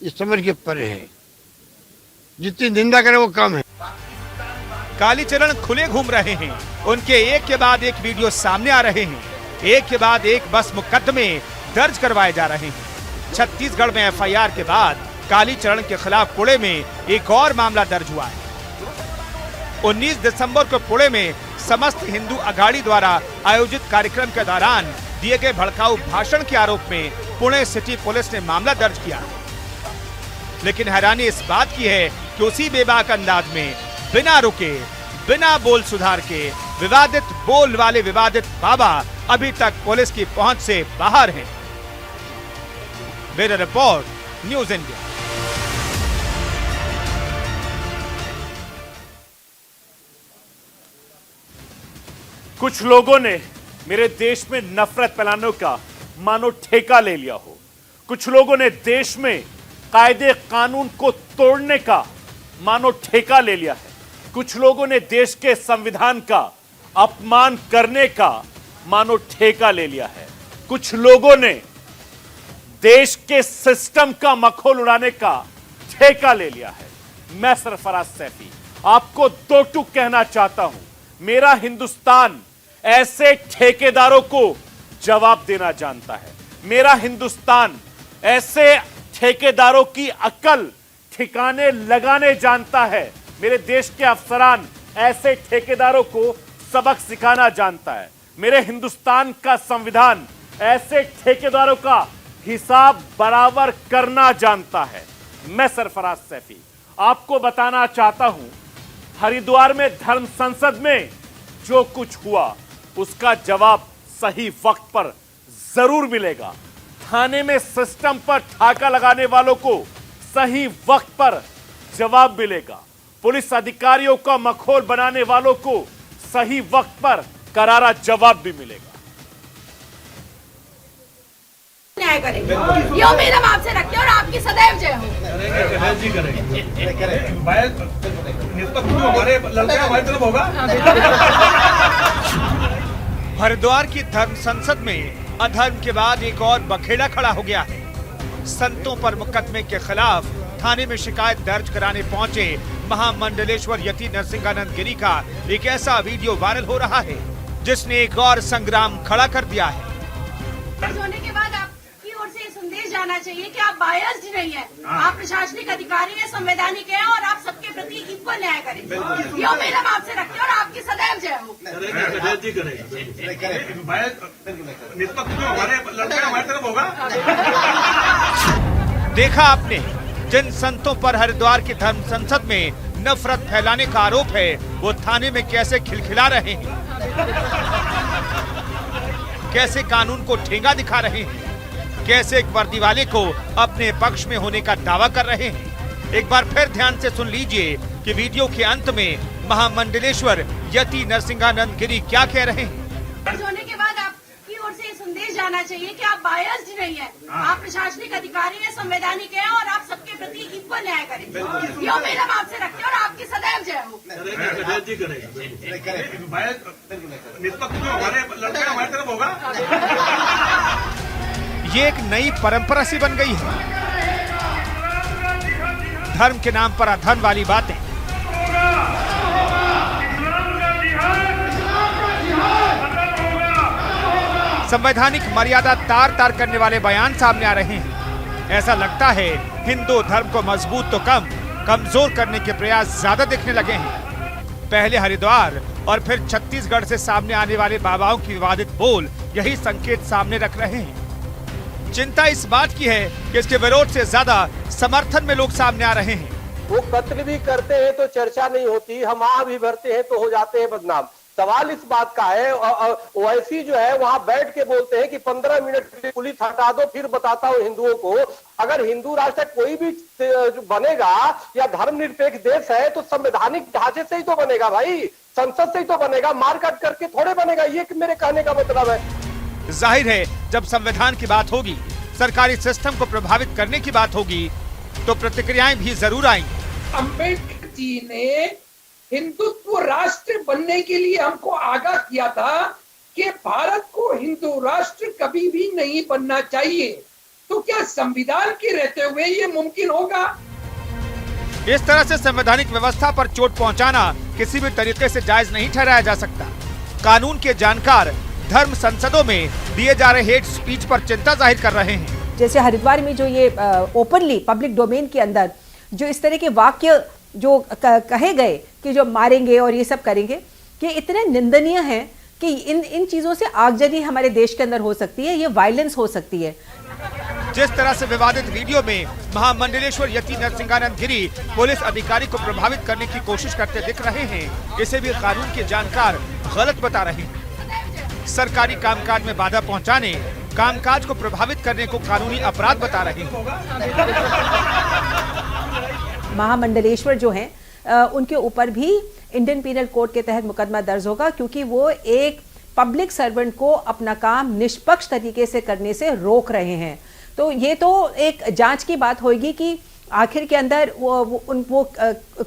इस समझ के परे है। जितनी निंदा करे वो कम है। कालीचरण खुले घूम रहे हैं। उनके एक के बाद एक वीडियो सामने आ रहे हैं। एक के बाद एक बस मुकदमे दर्ज करवाए जा रहे हैं। छत्तीसगढ़ में एफआईआर के बाद कालीचरण के खिलाफ पुणे में एक और मामला दर्ज हुआ है। 19 दिसंबर को पुणे में समस्त हिंदू अघाड़ी द्वारा आयोजित कार्यक्रम के दौरान दिए गए भड़काऊ भाषण के आरोप में पुणे सिटी पुलिस ने मामला दर्ज किया। लेकिन हैरानी इस बात की है कि उसी बेबाक अंदाज में बिना रुके, बिना बोल सुधार के विवादित बोल वाले विवादित बाबा अभी तक पुलिस की पहुंच से बाहर हैं। Bureau report, news India. कुछ लोगों ने मेरे देश में नफरत फैलाने का मानो ठेका ले लिया हो। कुछ लोगों ने देश में कायदे कानून को तोड़ने का मानो ठेका ले लिया है। कुछ लोगों ने देश के संविधान का अपमान करने का मानो ठेका ले लिया है। कुछ लोगों ने देश के सिस्टम का मखौल उड़ाने का ठेका ले लिया है। मैं सरफराज सैफी आपको दो टूक कहना चाहता हूं। मेरा हिंदुस्तान ऐसे ठेकेदारों को जवाब देना जानता है। मेरा हिंदुस्तान ऐसे ठेकेदारों की अक्ल ठिकाने लगाने जानता है। मेरे देश के अफसरान ऐसे ठेकेदारों को सबक सिखाना जानता है। मेरे हिंदुस्तान का संविधान ऐसे ठेकेदारों का हिसाब बराबर करना जानता है। मैं सरफराज सैफी आपको बताना चाहता हूं, हरिद्वार में धर्म संसद में जो कुछ हुआ उसका जवाब सही वक्त पर जरूर मिलेगा। थाने में सिस्टम पर ठाका लगाने वालों को सही वक्त पर जवाब मिलेगा। पुलिस अधिकारियों का मखौल बनाने वालों को सही वक्त पर करारा जवाब भी मिलेगा। न्याय करेंगे, ये उम्मीद हम आपसे रखते हैं और आपकी सदैव जय हो। हरिद्वार की धर्म संसद में अधर्म के बाद एक और बखेड़ा खड़ा हो गया है। संतों पर मुकदमे के खिलाफ थाने में शिकायत दर्ज कराने पहुंचे महामंडलेश्वर यति नरसिंहानंद गिरी का एक ऐसा वीडियो वायरल हो रहा है जिसने एक और संग्राम खड़ा कर दिया है। होने के बाद आपकी ओर से संदेश जाना चाहिए कि आप बायस्ड नहीं है, आप प्रशासनिक अधिकारी हैं, संवैधानिक हैं और आप सबके प्रति इक्वल न्याय करें। ये उम्मीद हम आपसे रखते हैं और आपकी सदैव जय हो। देखा आपने, जिन संतों पर हरिद्वार की धर्म संसद में नफरत फैलाने का आरोप है वो थाने में कैसे खिलखिला रहे हैं, कैसे कानून को ठेंगा दिखा रहे हैं, कैसे एक वर्दी वाले को अपने पक्ष में होने का दावा कर रहे हैं। एक बार फिर ध्यान से सुन लीजिए कि वीडियो के अंत में महामंडलेश्वर यति नरसिंहानंद गिरी क्या कह रहे हैं। होने के बाद आपकी ओर से संदेश जाना चाहिए कि आप बायस्ड नहीं है, आप प्रशासनिक अधिकारी हैं, संवैधानिक हैं और आप सबके प्रति इक्वल न्याय करें। ये उम्मीद हम आपसे रखते हैं और आपकी सदैव जय हो। ये एक नई परंपरा सी बन गई है, धर्म के नाम पर अधर्म वाली बातें। संवैधानिक मर्यादा तार तार करने वाले बयान सामने आ रहे हैं। ऐसा लगता है हिंदू धर्म को मजबूत तो कम, कमजोर करने के प्रयास ज्यादा दिखने लगे हैं। पहले हरिद्वार और फिर छत्तीसगढ़ से सामने आने वाले बाबाओं की विवादित बोल यही संकेत सामने रख रहे हैं। चिंता इस बात की है कि इसके विरोध से ज्यादा समर्थन में लोग सामने आ रहे हैं। वो कत्ल भी करते हैं तो चर्चा नहीं होती, हम आह भी भरते हैं तो हो जाते हैं बदनाम। सवाल इस बात का है, ओवैसी जो है वहां बैठ के बोलते हैं कि 15 मिनट के लिए पुलिस हटा दो फिर बताता हूं हिंदुओं को। अगर हिंदू राष्ट्र कोई भी बनेगा या धर्मनिरपेक्ष देश है तो संवैधानिक ढांचे से ही तो बनेगा भाई, संसद से ही तो बनेगा, मारकाट करके थोड़े बनेगा। ये मेरे कहने का मतलब है। जाहिर है जब संविधान की बात होगी, सरकारी सिस्टम को प्रभावित करने की बात होगी तो प्रतिक्रियाएं भी जरूर आएंगी। अम्बेडकर जी ने हिंदुत्व राष्ट्र बनने के लिए हमको आगाह किया था कि भारत को हिंदू राष्ट्र कभी भी नहीं बनना चाहिए। तो क्या संविधान के रहते हुए ये मुमकिन होगा? इस तरह से संवैधानिक व्यवस्था पर चोट पहुंचाना किसी भी तरीके से जायज नहीं ठहराया जा सकता। कानून के जानकार धर्म संसदों में दिए जा रहे हेट स्पीच पर चिंता जाहिर कर रहे हैं। जैसे हरिद्वार में जो ये ओपनली पब्लिक डोमेन के अंदर जो इस तरह के वाक्य जो कहे गए कि जो मारेंगे और ये सब करेंगे, कि इतने निंदनीय हैं कि इन चीजों से आगजनी हमारे देश के अंदर हो सकती है, ये वायलेंस हो सकती है। जिस तरह से विवादित वीडियो में महामंडलेश्वर यति नरसिंहानंद गिरी पुलिस अधिकारी को प्रभावित करने की कोशिश करते दिख रहे हैं, इसे भी कानून के जानकार गलत बता रहे हैं। सरकारी कामकाज में बाधा पहुंचाने, कामकाज को प्रभावित करने को कानूनी अपराध बता रहे हैं। महामंडलेश्वर जो हैं उनके ऊपर भी इंडियन पीनल कोड के तहत मुकदमा दर्ज होगा, क्योंकि वो एक पब्लिक सर्वेंट को अपना काम निष्पक्ष तरीके से करने से रोक रहे हैं। तो ये तो एक जांच की बात होगी कि आखिर के अंदर वो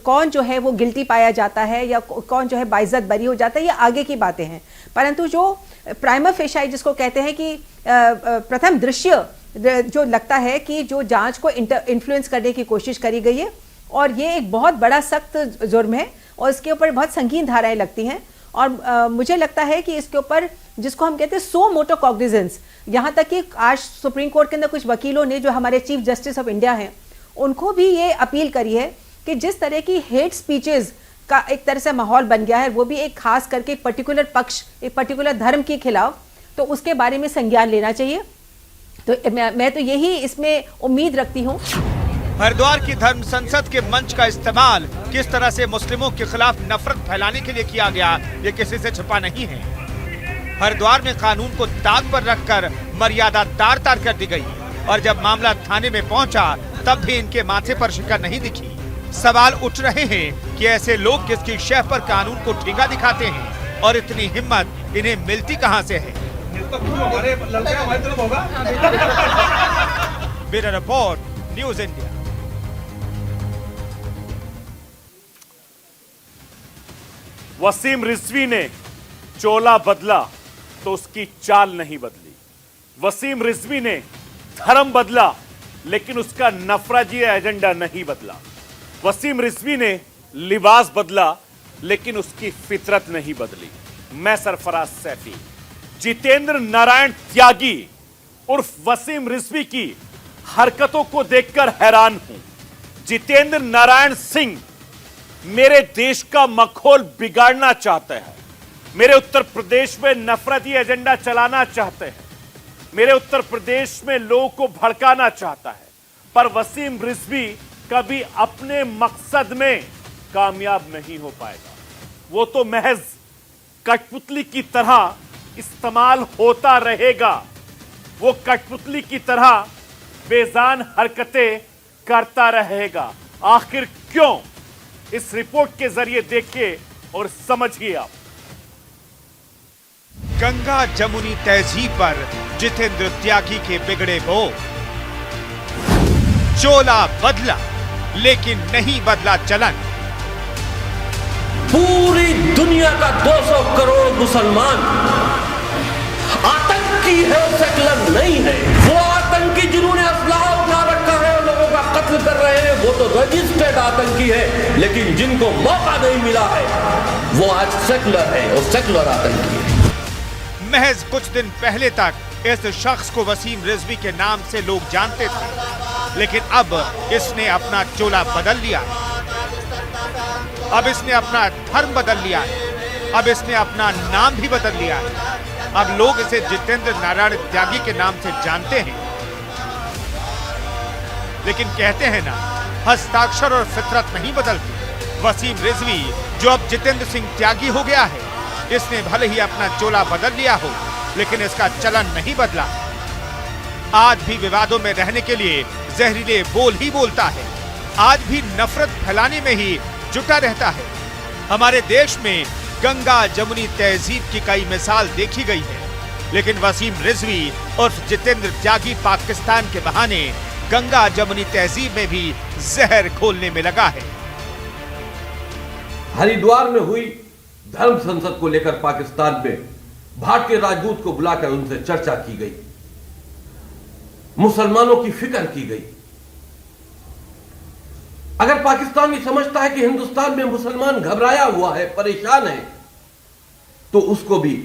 कौन जो है वो गिल्टी पाया जाता है या कौन जो है बाइज्जत बरी हो जाता है, ये आगे की बातें हैं। परंतु जो प्राइमा फेसाई जिसको कहते हैं कि प्रथम दृश्य जो लगता है कि जो जांच को इन्फ्लुएंस करने की कोशिश करी गई है, और ये एक बहुत बड़ा सख्त जुर्म है और इसके ऊपर बहुत संगीन धाराएं लगती हैं। और मुझे लगता है कि इसके ऊपर जिसको हम कहते हैं सो मोटो कॉग्निजेंस, यहाँ तक कि आज सुप्रीम कोर्ट के अंदर कुछ वकीलों ने जो हमारे चीफ जस्टिस ऑफ इंडिया हैं उनको भी ये अपील करी है कि जिस तरह की हेट स्पीचेस का एक तरह से माहौल बन गया है, वो भी एक खास करके एक पर्टिकुलर पक्ष, एक पर्टिकुलर धर्म के खिलाफ, तो उसके बारे में संज्ञान लेना चाहिए। तो मैं तो यही इसमें उम्मीद रखती हूँ। हरिद्वार की धर्म संसद के मंच का इस्तेमाल किस तरह से मुस्लिमों के खिलाफ नफरत फैलाने के लिए किया गया, ये किसी से छुपा नहीं है। हरिद्वार में कानून को दाग पर रखकर मर्यादा तार तार कर दी गई, और जब मामला थाने में पहुंचा तब भी इनके माथे पर शिकन नहीं दिखी। सवाल उठ रहे हैं कि ऐसे लोग किसकी शह पर कानून को ठेंगा दिखाते हैं, और इतनी हिम्मत इन्हें मिलती कहां से है। Bureau report, news India. Wasim Rizvi ने चोला बदला तो उसकी चाल नहीं बदली। वसीम रिजवी ने धर्म बदला लेकिन उसका नफरती एजेंडा नहीं बदला। वसीम रिजवी ने लिबास बदला लेकिन उसकी फितरत नहीं बदली। मैं सरफराज सैफी जितेंद्र नारायण त्यागी उर्फ वसीम रिजवी की हरकतों को देखकर हैरान हूं। जितेंद्र नारायण सिंह मेरे देश का मखौल बिगाड़ना चाहते हैं, मेरे उत्तर प्रदेश में नफरती एजेंडा चलाना चाहते हैं, मेरे उत्तर प्रदेश में लोगों को भड़काना चाहता है। पर वसीम रिजवी कभी अपने मकसद में कामयाब नहीं हो पाएगा। वो तो महज कठपुतली की तरह इस्तेमाल होता रहेगा। वो कठपुतली की तरह बेजान हरकतें करता रहेगा। आखिर क्यों? इस रिपोर्ट के जरिए देखिए और समझिए आप। गंगा जमुनी तहजीब पर जितेंद्र त्यागी के बिगड़े वो। चोला बदला लेकिन नहीं बदला चलन। पूरी दुनिया का 200 करोड़ मुसलमान आतंकी है, सेकुलर नहीं है। वो आतंकी जिन्होंने असलाह उठा रखा है, लोगों का कत्ल कर रहे हैं, वो तो रजिस्टर्ड आतंकी है। लेकिन जिनको मौका नहीं मिला है वो आज सेकुलर है और सेकुलर आतंकी है। महज कुछ दिन पहले तक इस शख्स को वसीम रिजवी के नाम से लोग जानते थे, लेकिन अब इसने अपना चोला बदल लिया। अब इसने अपना धर्म बदल लिया है। अब इसने अपना नाम भी बदल लिया है। अब लोग इसे जितेंद्र नारायण त्यागी के नाम से जानते हैं। लेकिन कहते हैं ना, हस्ताक्षर और फितरत नहीं बदलती। वसीम रिजवी जो अब जितेंद्र सिंह त्यागी हो गया है, इसने भले ही अपना चोला बदल लिया हो लेकिन इसका चलन नहीं बदला। आज भी विवादों में रहने के लिए जहरीले बोल ही बोलता है। आज भी नफरत फैलाने में ही जुटा रहता है। हमारे देश में गंगा जमुनी तहजीब की कई मिसाल देखी गई है, लेकिन वसीम रिजवी और जितेंद्र त्यागी पाकिस्तान के बहाने गंगा जमुनी तहजीब में भी जहर घोलने में लगा है। हरिद्वार में हुई धर्म संसद को लेकर पाकिस्तान में भारतीय राजदूत को बुलाकर उनसे चर्चा की गई, मुसलमानों की फिक्र की गई। अगर अगर पाकिस्तानी समझता है कि हिंदुस्तान में मुसलमान घबराया हुआ है, परेशान है, तो उसको भी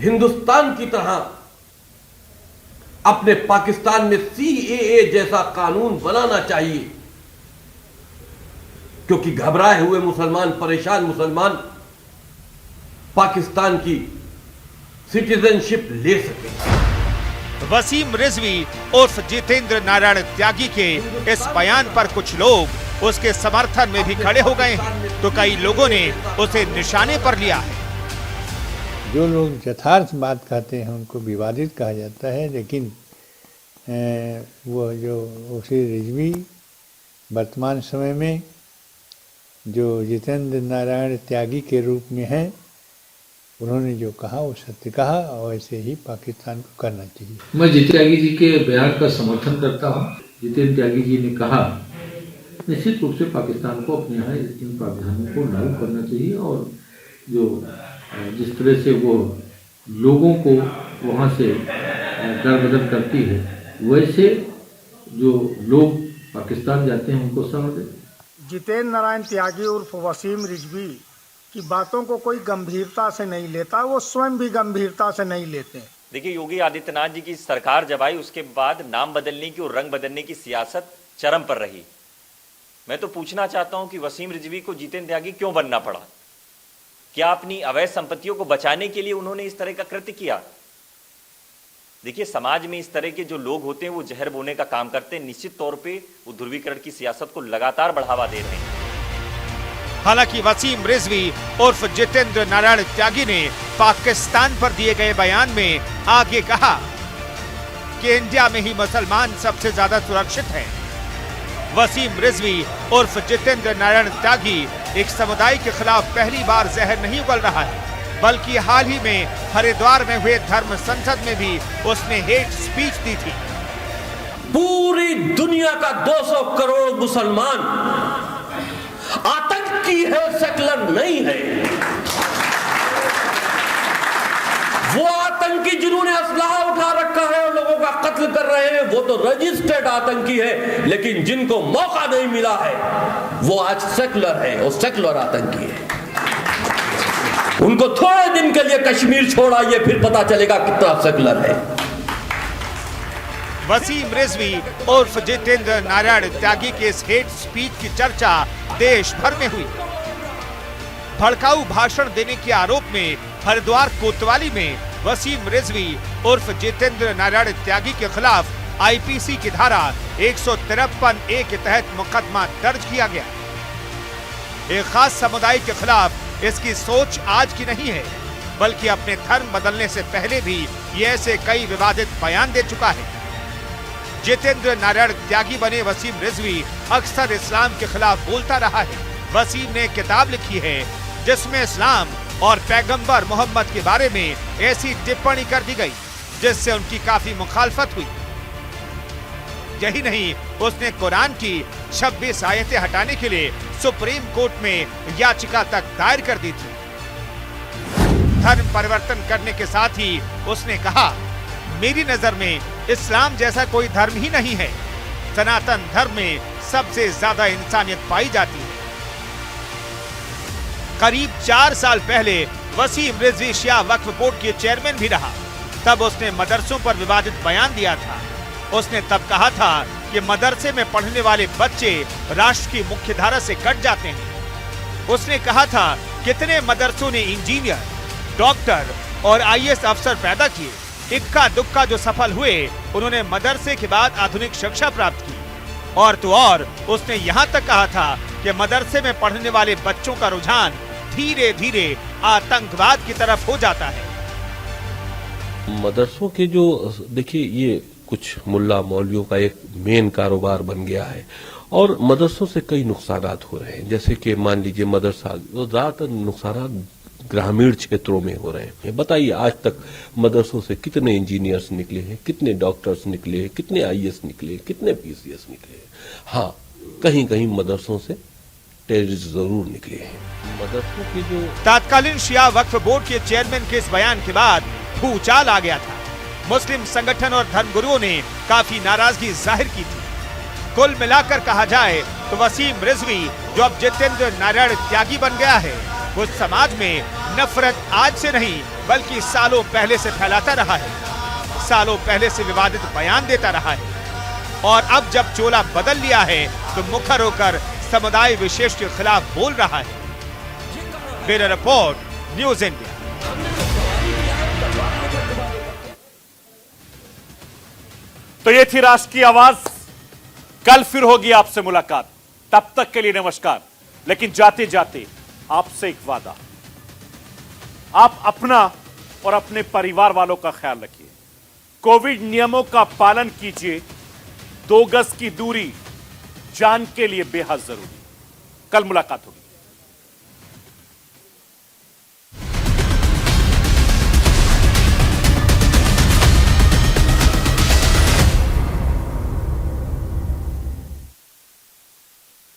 हिंदुस्तान की तरह अपने पाकिस्तान में CAA जैसा कानून बनाना चाहिए, क्योंकि घबराए हुए मुसलमान, परेशान मुसलमान पाकिस्तान की सिटीजनशिप ले सके। वसीम रिजवी उर्फ जितेंद्र नारायण त्यागी के इस बयान पर कुछ लोग उसके समर्थन में भी खड़े हो गए हैं, तो कई लोगों ने उसे निशाने पर लिया है। जो लोग यथार्थ बात कहते हैं उनको विवादित कहा जाता है, लेकिन वो जो उसी रिजवी वर्तमान समय में जो जितेंद्र नारायण त्यागी के रूप में हैं, उन्होंने जो कहा वो सत्य कहा और ऐसे ही पाकिस्तान को करना चाहिए। मैं जितेंद्र त्यागी जी के बयान का समर्थन करता हूँ। जितेंद्र त्यागी जी ने कहा निश्चित रूप से पाकिस्तान को अपने यहाँ इन प्रावधानों को लागू करना चाहिए, और जो जिस तरह से वो लोगों को वहाँ से दरबदर करती है, वैसे जो लोग पाकिस्तान जाते हैं उनको समझे। जितेंद्र नारायण त्यागी उर्फ वसीम रिजवी की बातों को कोई गंभीरता से नहीं लेता, वो स्वयं भी गंभीरता से नहीं लेते। देखिए, योगी आदित्यनाथ जी की सरकार जब आई उसके बाद नाम बदलने की और रंग बदलने की सियासत चरम पर रही। मैं तो पूछना चाहता हूं कि वसीम रिजवी को जितेंद्र त्यागी क्यों बनना पड़ा? क्या अपनी अवैध संपत्तियों को बचाने के लिए उन्होंने इस तरह का कृत्य किया? देखिए, समाज में इस तरह के जो लोग होते हैं वो जहर बोने का काम करते हैं। निश्चित तौर पे वो ध्रुवीकरण की सियासत को लगातार बढ़ावा दे रहे हैं। हालांकि वसीम रिजवी उर्फ जितेंद्र नारायण त्यागी ने पाकिस्तान पर दिए गए बयान में आगे कहा कि इंडिया में ही मुसलमान सबसे ज्यादा सुरक्षित हैं। वसीम रिजवी उर्फ जितेंद्र नारायण त्यागी एक समुदाय के खिलाफ पहली बार जहर नहीं उगल रहा है, बल्कि हाल ही में हरिद्वार में हुए धर्म संसद में भी उसने हेट स्पीच दी थी। पूरी दुनिया का 200 करोड़ मुसलमान आतंकी है, सेकुलर नहीं है। वो आतंकी जिन्होंने असलहा उठा रखा है और लोगों का कत्ल कर रहे हैं, वो तो रजिस्टर्ड आतंकी है, लेकिन जिनको मौका नहीं मिला है वो आज सेकुलर है और सेकुलर आतंकी है। उनको थोड़े दिन के लिए कश्मीर छोड़ाइए, फिर पता चलेगा कितना सेकुलर है। वसीम रिजवी उर्फ जितेंद्र नारायण त्यागी के इस हेट स्पीच की चर्चा देश भर में हुई। भड़काऊ भाषण देने के आरोप में हरिद्वार कोतवाली में वसीम रिजवी उर्फ जितेंद्र नारायण त्यागी के खिलाफ IPC की धारा 153A के तहत मुकदमा दर्ज किया गया। एक खास समुदाय के खिलाफ इसकी सोच आज की नहीं है, बल्कि अपने धर्म बदलने से पहले भी ये ऐसे कई विवादित बयान दे चुका है। जितेंद्र नारायण त्यागी बने वसीम रिजवी अक्सर इस्लाम के खिलाफ बोलता रहा है। वसीम ने किताब लिखी है जिसमें इस्लाम और पैगंबर मोहम्मद के बारे में ऐसी टिप्पणी कर दी गई जिससे उनकी काफी मुखालफत हुई। यही नहीं, उसने कुरान की 26 आयतें हटाने के लिए सुप्रीम कोर्ट में याचिका तक दायर कर दी थी। धर्म परिवर्तन करने के साथ ही उसने कहा, मेरी नजर में इस्लाम जैसा कोई धर्म ही नहीं है। सनातन धर्म में सबसे ज्यादा इंसानियत पाई जाती है। करीब 4 साल पहले वसीम रिजवी शिया वक्फ बोर्ड के चेयरमैन भी रहा। तब उसने मदरसों पर विवादित बयान दिया था। उसने तब कहा था कि मदरसे में पढ़ने वाले बच्चे राष्ट्र की मुख्यधारा से कट जाते हैं। उसने कहा था, कितने मदरसों ने इंजीनियर, डॉक्टर और IAS अफसर पैदा किए। इक्का दुक्का जो सफल हुए, उन्होंने मदरसे के बाद आधुनिक शिक्षा प्राप्त की। और तो और उसने यहाँ तक कहा था कि मदरसे में पढ़ने वाले बच्चों का रुझान धीरे धीरे आतंकवाद की तरफ हो जाता है। मदरसों के जो देखिए, ये कुछ मुल्ला मौलवियों का एक मेन कारोबार बन गया है और मदरसों से कई नुकसानात हो रहे हैं। जैसे कि मान लीजिए मदरसा, वो ज्यादातर नुकसानात ग्रामीण क्षेत्रों में हो रहे हैं। बताइए, आज तक मदरसों से कितने इंजीनियर्स निकले हैं, कितने डॉक्टर्स निकले हैं, कितने IAS निकले, कितने PCS निकले। हाँ, कहीं कहीं मदरसों से टेररिस्ट जरूर निकले हैं। मदरसों की जो तत्कालीन शिया वक्फ बोर्ड के चेयरमैन के इस बयान के बाद भूचाल आ गया था। मुस्लिम संगठन और धर्मगुरुओं ने काफी नाराजगी जाहिर की थी। कुल मिलाकर कहा जाए तो वसीम रिजवी जो अब जितेंद्र नारायण त्यागी बन गया है, वो समाज में नफरत आज से नहीं बल्कि सालों पहले से फैलाता रहा है, सालों पहले से विवादित बयान देता रहा है और अब जब चोला बदल लिया है तो मुखर होकर समुदाय विशेष के खिलाफ बोल रहा है। Bureau report, news India. तो ये थी राष्ट्र की आवाज। कल फिर होगी आपसे मुलाकात, तब तक के लिए नमस्कार। लेकिन जाते जाते आपसे एक वादा, आप अपना और अपने परिवार वालों का ख्याल रखिए, कोविड नियमों का पालन कीजिए, 2 गज की दूरी जान के लिए बेहद जरूरी। कल मुलाकात होगी।